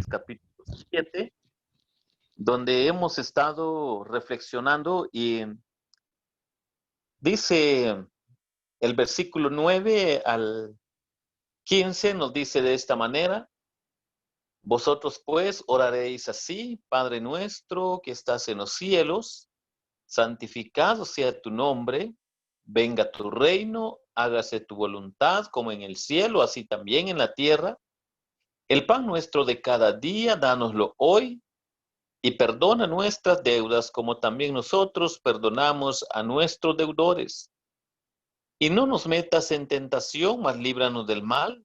capítulo 7, donde hemos estado reflexionando y dice el versículo 9 al 15, nos dice de esta manera: vosotros pues oraréis así: Padre nuestro que estás en los cielos, santificado sea tu nombre, venga tu reino, hágase tu voluntad como en el cielo, así también en la tierra. El pan nuestro de cada día, dánoslo hoy, y perdona nuestras deudas como también nosotros perdonamos a nuestros deudores. Y no nos metas en tentación, mas líbranos del mal,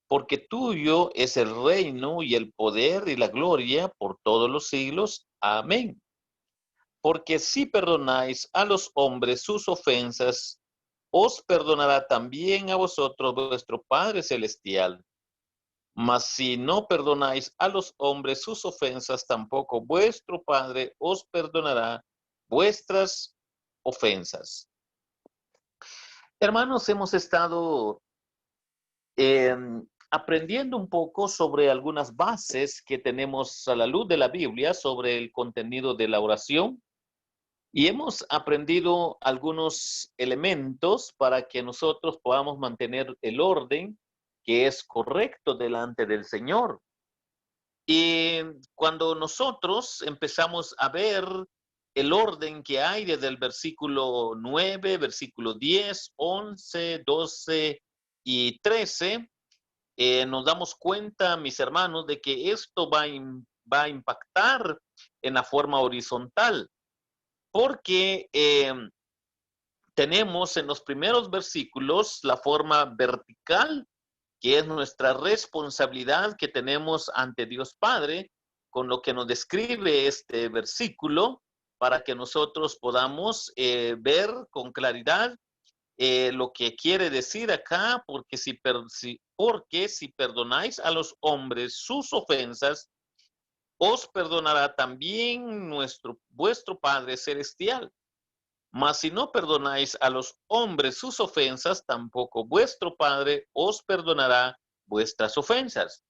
porque tuyo es el reino y el poder y la gloria por todos los siglos. Amén. Porque si perdonáis a los hombres sus ofensas, os perdonará también a vosotros vuestro Padre Celestial. Mas si no perdonáis a los hombres sus ofensas, tampoco vuestro Padre os perdonará vuestras ofensas. Hermanos, hemos estado eh, aprendiendo un poco sobre algunas bases que tenemos a la luz de la Biblia sobre el contenido de la oración, y hemos aprendido algunos elementos para que nosotros podamos mantener el orden que es correcto delante del Señor. Y cuando nosotros empezamos a ver el orden que hay desde el versículo 9, versículo 10, 11, 12 y 13, nos damos cuenta, mis hermanos, de que esto va a impactar en la forma horizontal, porque tenemos en los primeros versículos la forma vertical, que es nuestra responsabilidad que tenemos ante Dios Padre, con lo que nos describe este versículo, para que nosotros podamos ver con claridad lo que quiere decir acá, porque si perdonáis a los hombres sus ofensas, os perdonará también vuestro Padre Celestial. Mas si no perdonáis a los hombres sus ofensas, tampoco vuestro Padre os perdonará vuestras ofensas.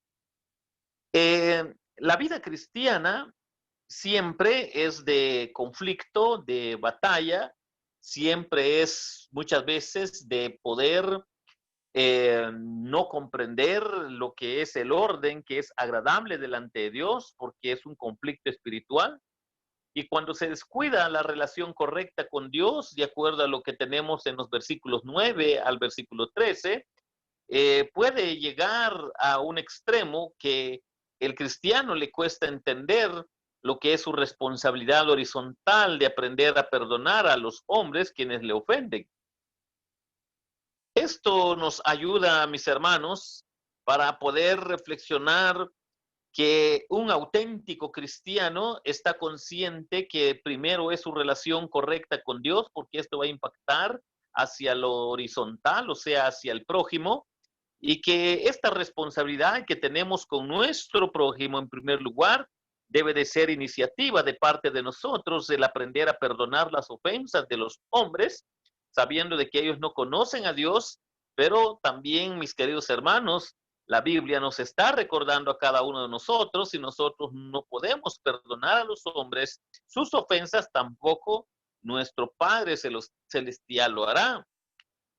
La vida cristiana siempre es de conflicto, de batalla, siempre es muchas veces de poder no comprender lo que es el orden, que es agradable delante de Dios, porque es un conflicto espiritual. Y cuando se descuida la relación correcta con Dios, de acuerdo a lo que tenemos en los versículos 9 al versículo 13, puede llegar a un extremo que el cristiano le cuesta entender lo que es su responsabilidad horizontal de aprender a perdonar a los hombres quienes le ofenden. Esto nos ayuda, mis hermanos, para poder reflexionar que un auténtico cristiano está consciente que primero es su relación correcta con Dios, porque esto va a impactar hacia lo horizontal, o sea, hacia el prójimo, y que esta responsabilidad que tenemos con nuestro prójimo en primer lugar debe de ser iniciativa de parte de nosotros, el aprender a perdonar las ofensas de los hombres, sabiendo de que ellos no conocen a Dios, pero también, mis queridos hermanos, la Biblia nos está recordando a cada uno de nosotros: si nosotros no podemos perdonar a los hombres sus ofensas, tampoco nuestro Padre Celestial lo hará.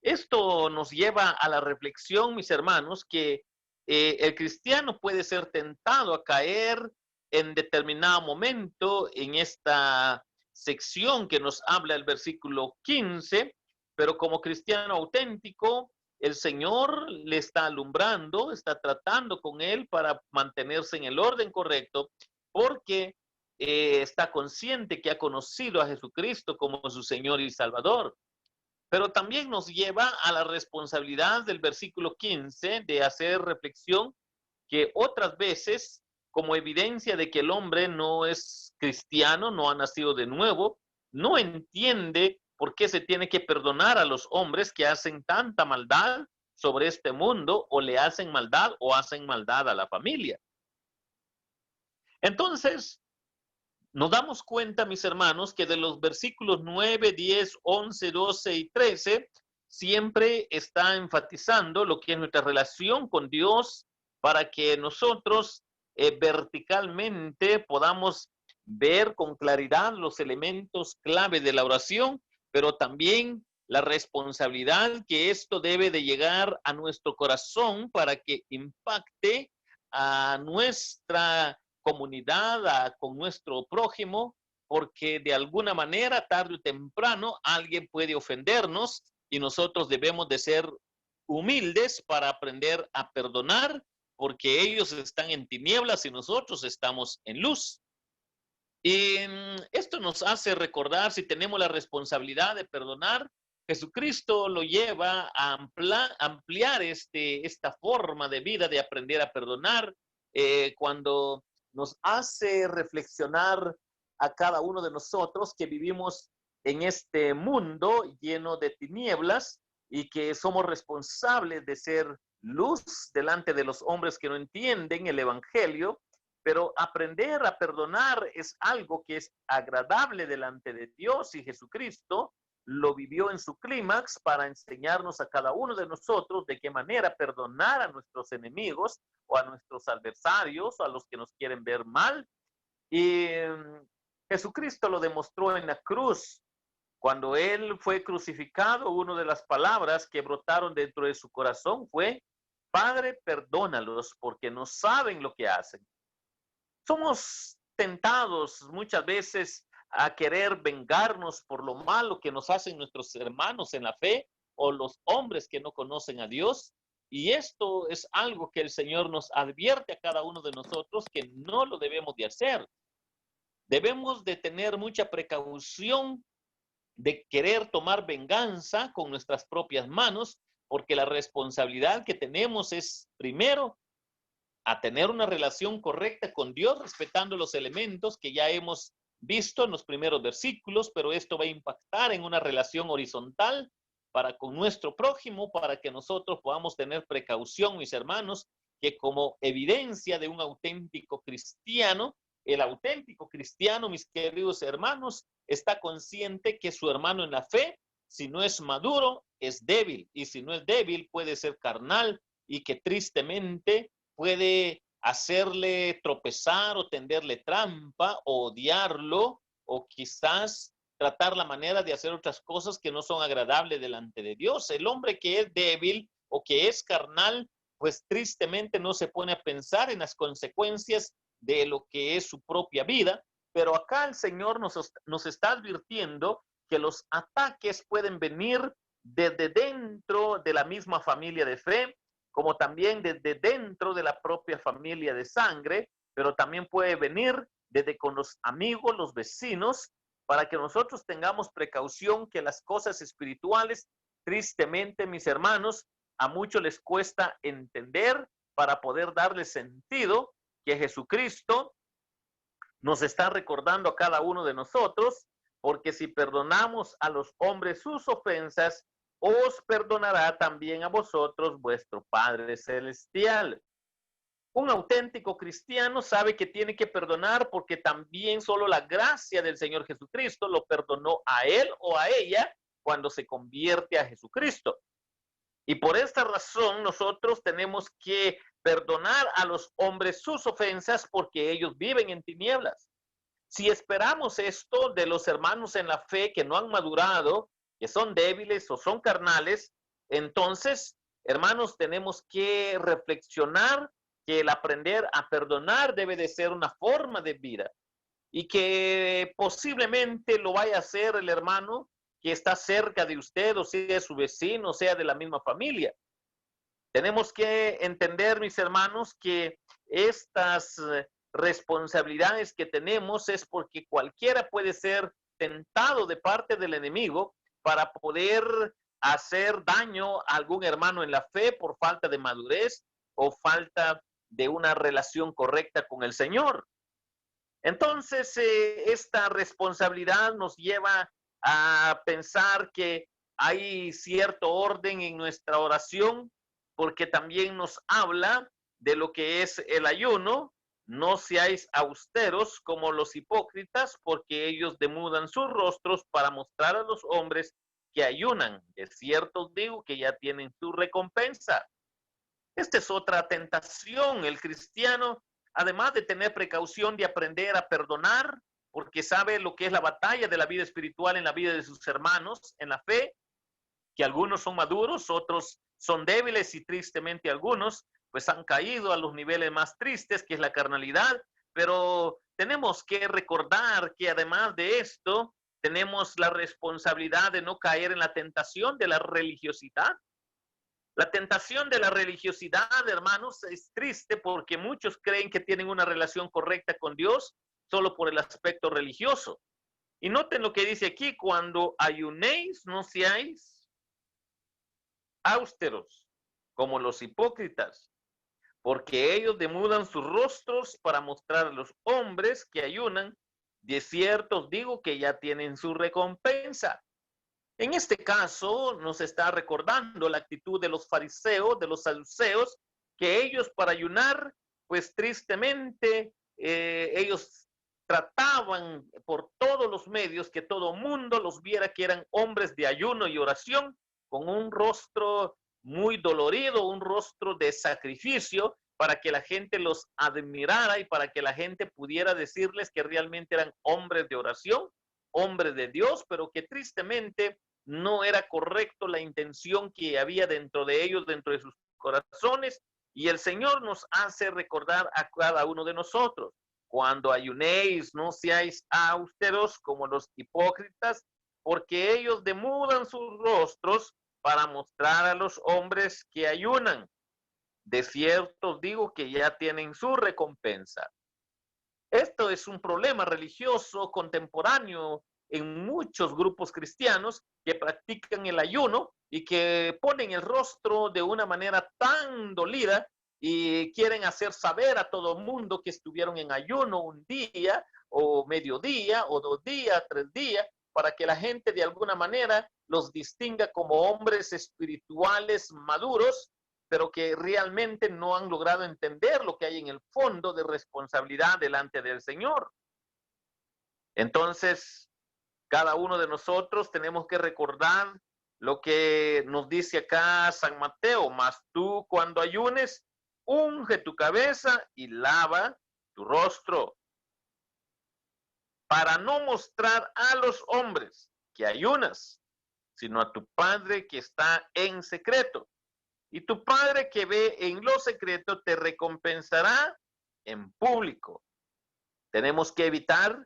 Esto nos lleva a la reflexión, mis hermanos, que el cristiano puede ser tentado a caer en determinado momento en esta sección que nos habla el versículo 15, pero como cristiano auténtico, el Señor le está alumbrando, está tratando con él para mantenerse en el orden correcto, porque está consciente que ha conocido a Jesucristo como su Señor y Salvador. Pero también nos lleva a la responsabilidad del versículo 15 de hacer reflexión que otras veces, como evidencia de que el hombre no es cristiano, no ha nacido de nuevo, no entiende por qué se tiene que perdonar a los hombres que hacen tanta maldad sobre este mundo, o le hacen maldad o hacen maldad a la familia. Entonces, nos damos cuenta, mis hermanos, que de los versículos 9, 10, 11, 12 y 13, siempre está enfatizando lo que es nuestra relación con Dios, para que nosotros verticalmente podamos ver con claridad los elementos clave de la oración, pero también la responsabilidad que esto debe de llegar a nuestro corazón para que impacte a nuestra comunidad, con nuestro prójimo, porque de alguna manera, tarde o temprano, alguien puede ofendernos y nosotros debemos de ser humildes para aprender a perdonar, porque ellos están en tinieblas y nosotros estamos en luz. Y esto nos hace recordar, si tenemos la responsabilidad de perdonar, Jesucristo lo lleva a ampliar esta forma de vida de aprender a perdonar, cuando nos hace reflexionar a cada uno de nosotros que vivimos en este mundo lleno de tinieblas y que somos responsables de ser luz delante de los hombres que no entienden el evangelio, pero aprender a perdonar es algo que es agradable delante de Dios, y Jesucristo lo vivió en su clímax para enseñarnos a cada uno de nosotros de qué manera perdonar a nuestros enemigos o a nuestros adversarios o a los que nos quieren ver mal. Y Jesucristo lo demostró en la cruz. Cuando él fue crucificado, una de las palabras que brotaron dentro de su corazón fue: Padre, perdónalos porque no saben lo que hacen. Somos tentados muchas veces a querer vengarnos por lo malo que nos hacen nuestros hermanos en la fe o los hombres que no conocen a Dios. Y esto es algo que el Señor nos advierte a cada uno de nosotros que no lo debemos de hacer. Debemos de tener mucha precaución de querer tomar venganza con nuestras propias manos, porque la responsabilidad que tenemos es, primero, a tener una relación correcta con Dios, respetando los elementos que ya hemos visto en los primeros versículos, pero esto va a impactar en una relación horizontal para con nuestro prójimo, para que nosotros podamos tener precaución, mis hermanos, que como evidencia de un auténtico cristiano, el auténtico cristiano, mis queridos hermanos, está consciente que su hermano en la fe, si no es maduro, es débil, y si no es débil, puede ser carnal, y que tristemente puede hacerle tropezar o tenderle trampa o odiarlo, o quizás tratar la manera de hacer otras cosas que no son agradables delante de Dios. El hombre que es débil o que es carnal, pues tristemente no se pone a pensar en las consecuencias de lo que es su propia vida, pero acá el Señor nos está advirtiendo que los ataques pueden venir desde dentro de la misma familia de fe, como también desde dentro de la propia familia de sangre, pero también puede venir desde con los amigos, los vecinos, para que nosotros tengamos precaución que las cosas espirituales, tristemente, mis hermanos, a muchos les cuesta entender para poder darle sentido, que Jesucristo nos está recordando a cada uno de nosotros, porque si perdonamos a los hombres sus ofensas, os perdonará también a vosotros vuestro Padre Celestial. Un auténtico cristiano sabe que tiene que perdonar porque también solo la gracia del Señor Jesucristo lo perdonó a él o a ella cuando se convierte a Jesucristo. Y por esta razón nosotros tenemos que perdonar a los hombres sus ofensas porque ellos viven en tinieblas. Si esperamos esto de los hermanos en la fe que no han madurado, que son débiles o son carnales, entonces, hermanos, tenemos que reflexionar que el aprender a perdonar debe de ser una forma de vida y que posiblemente lo vaya a hacer el hermano que está cerca de usted, o sea su vecino, o sea de la misma familia. Tenemos que entender, mis hermanos, que estas responsabilidades que tenemos es porque cualquiera puede ser tentado de parte del enemigo para poder hacer daño a algún hermano en la fe por falta de madurez o falta de una relación correcta con el Señor. Entonces, esta responsabilidad nos lleva a pensar que hay cierto orden en nuestra oración, porque también nos habla de lo que es el ayuno. No seáis austeros como los hipócritas, porque ellos demudan sus rostros para mostrar a los hombres que ayunan. De cierto os digo que ya tienen su recompensa. Esta es otra tentación. El cristiano además de tener precaución de aprender a perdonar, porque sabe lo que es la batalla de la vida espiritual en la vida de sus hermanos, en la fe, que algunos son maduros, otros son débiles y tristemente algunos pues han caído a los niveles más tristes, que es la carnalidad, pero tenemos que recordar que además de esto, tenemos la responsabilidad de no caer en la tentación de la religiosidad. La tentación de la religiosidad, hermanos, es triste porque muchos creen que tienen una relación correcta con Dios solo por el aspecto religioso. Y noten lo que dice aquí: cuando ayunéis, no seáis austeros como los hipócritas, porque ellos demudan sus rostros para mostrar a los hombres que ayunan. De cierto os digo que ya tienen su recompensa. En este caso nos está recordando la actitud de los fariseos, de los saduceos, que ellos para ayunar, pues tristemente, ellos trataban por todos los medios que todo mundo los viera que eran hombres de ayuno y oración, con un rostro muy dolorido, un rostro de sacrificio, para que la gente los admirara y para que la gente pudiera decirles que realmente eran hombres de oración, hombres de Dios, pero que tristemente no era correcto la intención que había dentro de ellos, dentro de sus corazones. Y el Señor nos hace recordar a cada uno de nosotros: cuando ayunéis, no seáis austeros como los hipócritas, porque ellos demudan sus rostros para mostrar a los hombres que ayunan. De cierto os digo que ya tienen su recompensa. Esto es un problema religioso contemporáneo en muchos grupos cristianos que practican el ayuno y que ponen el rostro de una manera tan dolida y quieren hacer saber a todo el mundo que estuvieron en ayuno un día o mediodía o 2 días, 3 días, para que la gente de alguna manera los distinga como hombres espirituales maduros, pero que realmente no han logrado entender lo que hay en el fondo de responsabilidad delante del Señor. Entonces, cada uno de nosotros tenemos que recordar lo que nos dice acá San Mateo: mas tú cuando ayunes, unge tu cabeza y lava tu rostro, para no mostrar a los hombres que ayunas, sino a tu Padre que está en secreto. Y tu Padre que ve en lo secreto te recompensará en público. Tenemos que evitar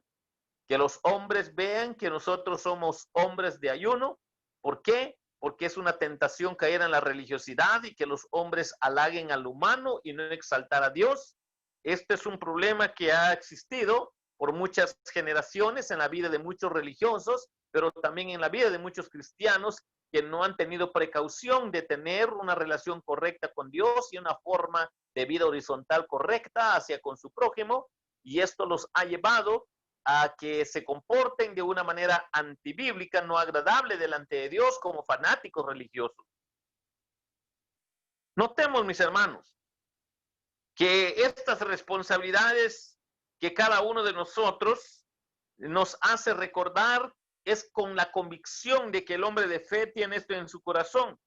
que los hombres vean que nosotros somos hombres de ayuno. ¿Por qué? Porque es una tentación caer en la religiosidad y que los hombres halaguen al humano y no exaltar a Dios. Este es un problema que ha existido por muchas generaciones en la vida de muchos religiosos, pero también en la vida de muchos cristianos que no han tenido precaución de tener una relación correcta con Dios y una forma de vida horizontal correcta hacia con su prójimo, y esto los ha llevado a que se comporten de una manera antibíblica, no agradable delante de Dios, como fanáticos religiosos. Notemos, mis hermanos, que estas responsabilidades que cada uno de nosotros nos hace recordar es con la convicción de que el hombre de fe tiene esto en su corazón.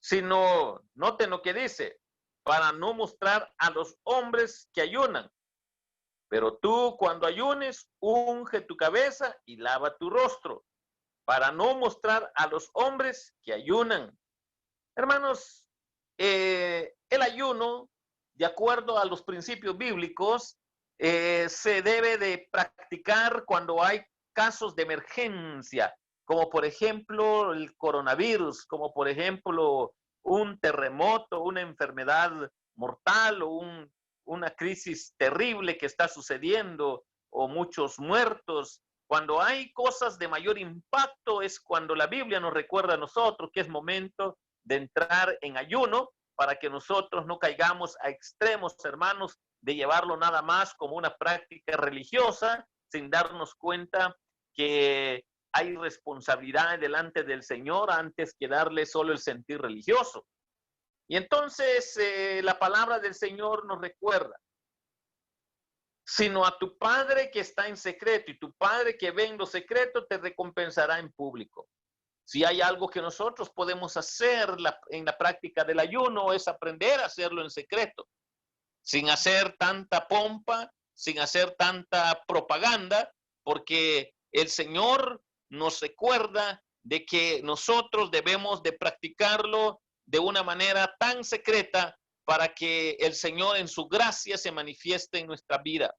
Sino, noten lo que dice: para no mostrar a los hombres que ayunan. Pero tú, cuando ayunes, unge tu cabeza y lava tu rostro, para no mostrar a los hombres que ayunan. Hermanos, el ayuno, de acuerdo a los principios bíblicos, se debe de practicar cuando hay casos de emergencia, como por ejemplo el coronavirus, como por ejemplo un terremoto, una enfermedad mortal o una crisis terrible que está sucediendo, o muchos muertos. Cuando hay cosas de mayor impacto es cuando la Biblia nos recuerda a nosotros que es momento de entrar en ayuno, para que nosotros no caigamos a extremos, hermanos, de llevarlo nada más como una práctica religiosa, sin darnos cuenta que hay responsabilidad delante del Señor antes que darle solo el sentir religioso. Y entonces la palabra del Señor nos recuerda: sino a tu Padre que está en secreto, y tu Padre que ve en lo secreto te recompensará en público. Si hay algo que nosotros podemos hacer en la práctica del ayuno, es aprender a hacerlo en secreto. sin hacer tanta pompa, sin hacer tanta propaganda, porque el Señor nos recuerda de que nosotros debemos de practicarlo de una manera tan secreta para que el Señor en su gracia se manifieste en nuestra vida.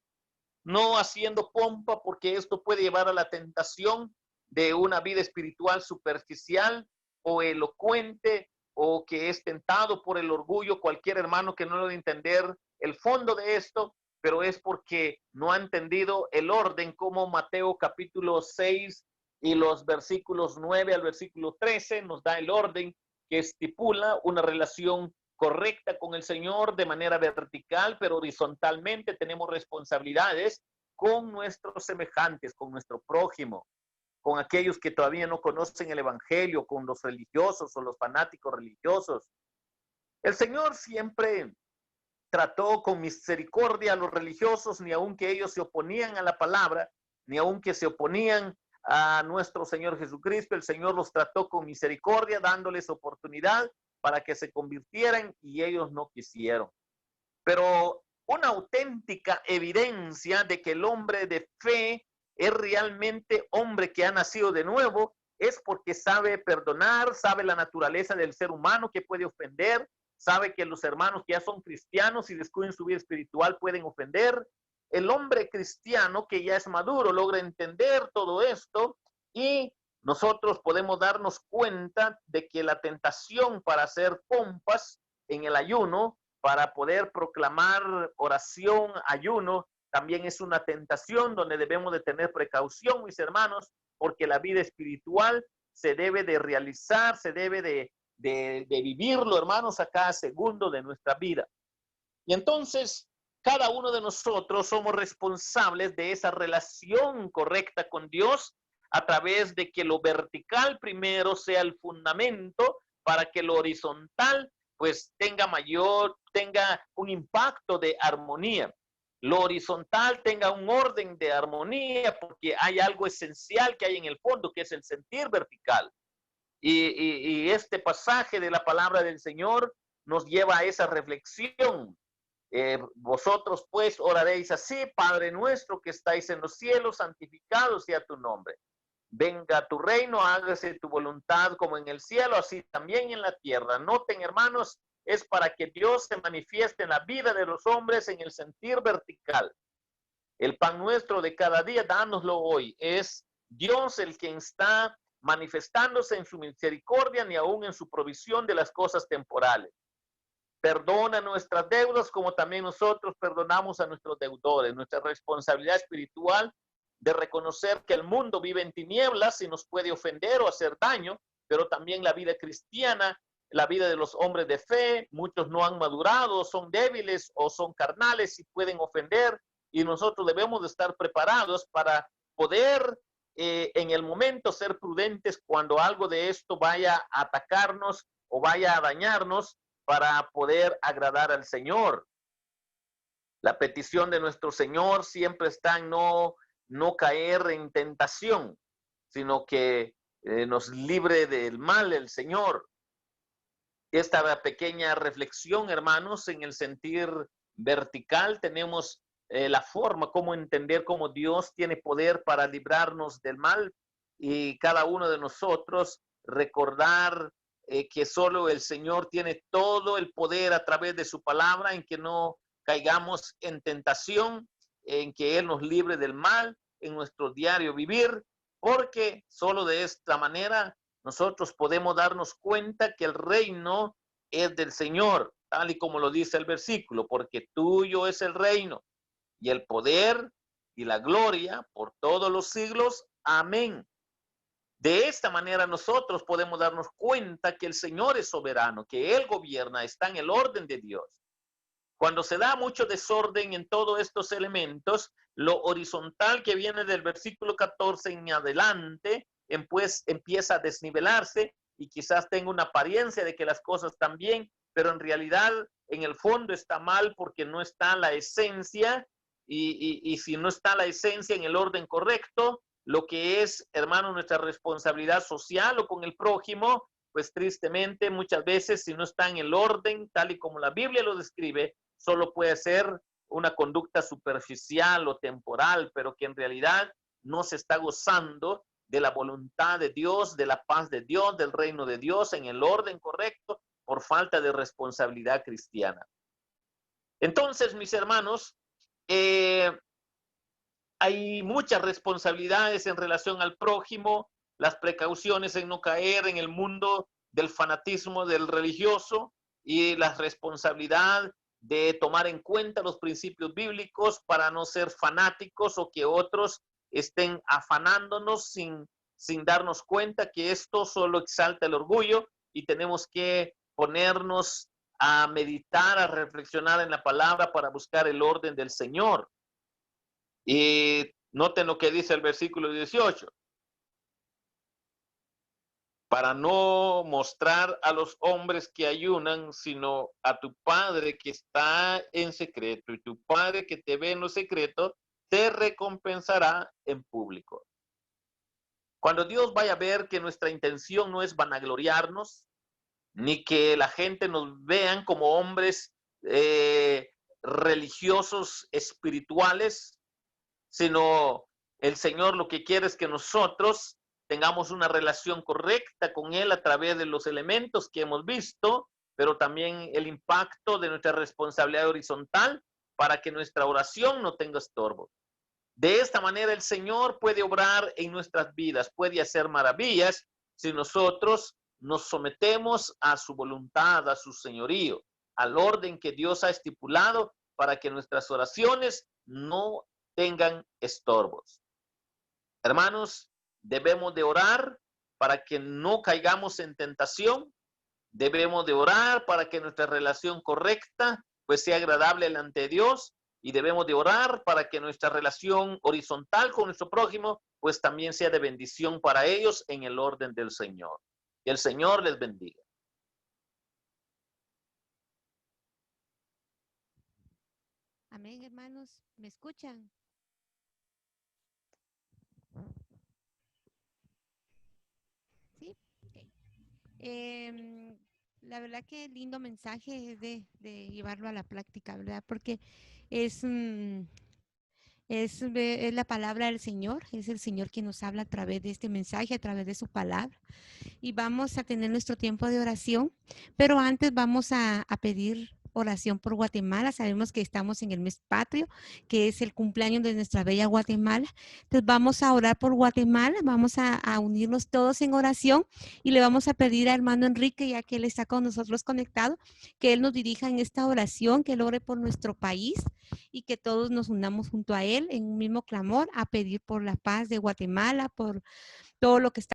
No haciendo pompa, porque esto puede llevar a la tentación de una vida espiritual superficial o elocuente, o que es tentado por el orgullo, cualquier hermano que no lo entender el fondo de esto, pero es porque no ha entendido el orden, como Mateo capítulo 6 y los versículos 9 al versículo 13 nos da el orden que estipula una relación correcta con el Señor de manera vertical, pero horizontalmente tenemos responsabilidades con nuestros semejantes, con nuestro prójimo, con aquellos que todavía no conocen el evangelio, con los religiosos o los fanáticos religiosos. El Señor siempre trató con misericordia a los religiosos, ni aun que ellos se oponían a la palabra, ni aun que se oponían a nuestro Señor Jesucristo. El Señor los trató con misericordia, dándoles oportunidad para que se convirtieran, y ellos no quisieron. Pero una auténtica evidencia de que el hombre de fe es realmente hombre que ha nacido de nuevo es porque sabe perdonar, sabe la naturaleza del ser humano que puede ofender, sabe que los hermanos que ya son cristianos y descuiden su vida espiritual pueden ofender. El hombre cristiano que ya es maduro logra entender todo esto, y nosotros podemos darnos cuenta de que la tentación para hacer pompas en el ayuno, para poder proclamar oración, ayuno, también es una tentación donde debemos de tener precaución, mis hermanos, porque la vida espiritual se debe de realizar, se debe de vivirlo, hermanos, a cada segundo de nuestra vida. Y entonces, cada uno de nosotros somos responsables de esa relación correcta con Dios, a través de que lo vertical primero sea el fundamento para que lo horizontal pues tenga un impacto de armonía. Lo horizontal tenga un orden de armonía, porque hay algo esencial que hay en el fondo, que es el sentir vertical. Y este pasaje de la palabra del Señor nos lleva a esa reflexión. Vosotros pues oraréis así: Padre nuestro que estáis en los cielos, santificado sea tu nombre. Venga tu reino, hágase tu voluntad como en el cielo, así también en la tierra. Noten, hermanos, es para que Dios se manifieste en la vida de los hombres en el sentir vertical. El pan nuestro de cada día, dánoslo hoy. Es Dios el quien está manifestándose en su misericordia, ni aún en su provisión de las cosas temporales. Perdona nuestras deudas como también nosotros perdonamos a nuestros deudores. Nuestra responsabilidad espiritual de reconocer que el mundo vive en tinieblas y nos puede ofender o hacer daño, pero también la vida cristiana, la vida de los hombres de fe, muchos no han madurado, son débiles o son carnales y pueden ofender, y nosotros debemos de estar preparados para poder en el momento ser prudentes cuando algo de esto vaya a atacarnos o vaya a dañarnos, para poder agradar al Señor. La petición de nuestro Señor siempre está en no caer en tentación, sino que nos libre del mal el Señor. Esta pequeña reflexión, hermanos, en el sentir vertical, tenemos la forma como entender cómo Dios tiene poder para librarnos del mal, y cada uno de nosotros recordar que solo el Señor tiene todo el poder a través de su palabra, en que no caigamos en tentación, en que Él nos libre del mal en nuestro diario vivir, porque solo de esta manera nosotros podemos darnos cuenta que el reino es del Señor, tal y como lo dice el versículo: porque tuyo es el reino y el poder y la gloria por todos los siglos. Amén. De esta manera nosotros podemos darnos cuenta que el Señor es soberano, que Él gobierna, está en el orden de Dios. Cuando se da mucho desorden en todos estos elementos, lo horizontal que viene del versículo 14 en adelante, pues empieza a desnivelarse, y quizás tenga una apariencia de que las cosas están bien, pero en realidad en el fondo está mal, porque no está la esencia, y si no está la esencia en el orden correcto, lo que es, hermano, nuestra responsabilidad social o con el prójimo, pues tristemente muchas veces, si no está en el orden tal y como la Biblia lo describe, solo puede ser una conducta superficial o temporal, pero que en realidad no se está gozando de la voluntad de Dios, de la paz de Dios, del reino de Dios en el orden correcto por falta de responsabilidad cristiana. Entonces, mis hermanos, hay muchas responsabilidades en relación al prójimo, las precauciones en no caer en el mundo del fanatismo del religioso y la responsabilidad de tomar en cuenta los principios bíblicos para no ser fanáticos o que otros estén afanándonos sin darnos cuenta que esto solo exalta el orgullo y tenemos que ponernos a meditar, a reflexionar en la palabra para buscar el orden del Señor. Y noten lo que dice el versículo 18. Para no mostrar a los hombres que ayunan, sino a tu Padre que está en secreto, y tu Padre que te ve en lo secreto, te recompensará en público. Cuando Dios vaya a ver que nuestra intención no es vanagloriarnos, ni que la gente nos vean como hombres religiosos, espirituales, sino el Señor lo que quiere es que nosotros tengamos una relación correcta con Él a través de los elementos que hemos visto, pero también el impacto de nuestra responsabilidad horizontal para que nuestra oración no tenga estorbo. De esta manera el Señor puede obrar en nuestras vidas, puede hacer maravillas si nosotros nos sometemos a su voluntad, a su señorío, al orden que Dios ha estipulado para que nuestras oraciones no tengan estorbos. Hermanos, debemos de orar para que no caigamos en tentación. Debemos de orar para que nuestra relación correcta pues sea agradable ante Dios. Y debemos de orar para que nuestra relación horizontal con nuestro prójimo pues también sea de bendición para ellos en el orden del Señor. Que el Señor les bendiga. Amén, hermanos. ¿Me escuchan? Sí. Okay. La verdad que lindo mensaje es de llevarlo a la práctica, ¿verdad? Porque es, es la palabra del Señor, es el Señor quien nos habla a través de este mensaje, a través de su palabra. Y vamos a tener nuestro tiempo de oración, pero antes vamos a pedir oración por Guatemala. Sabemos que estamos en el mes patrio, que es el cumpleaños de nuestra bella Guatemala. Entonces vamos a orar por Guatemala, vamos a unirnos todos en oración y le vamos a pedir a hermano Enrique, ya que él está con nosotros conectado, que él nos dirija en esta oración, que él ore por nuestro país y que todos nos unamos junto a él en un mismo clamor a pedir por la paz de Guatemala, por todo lo que está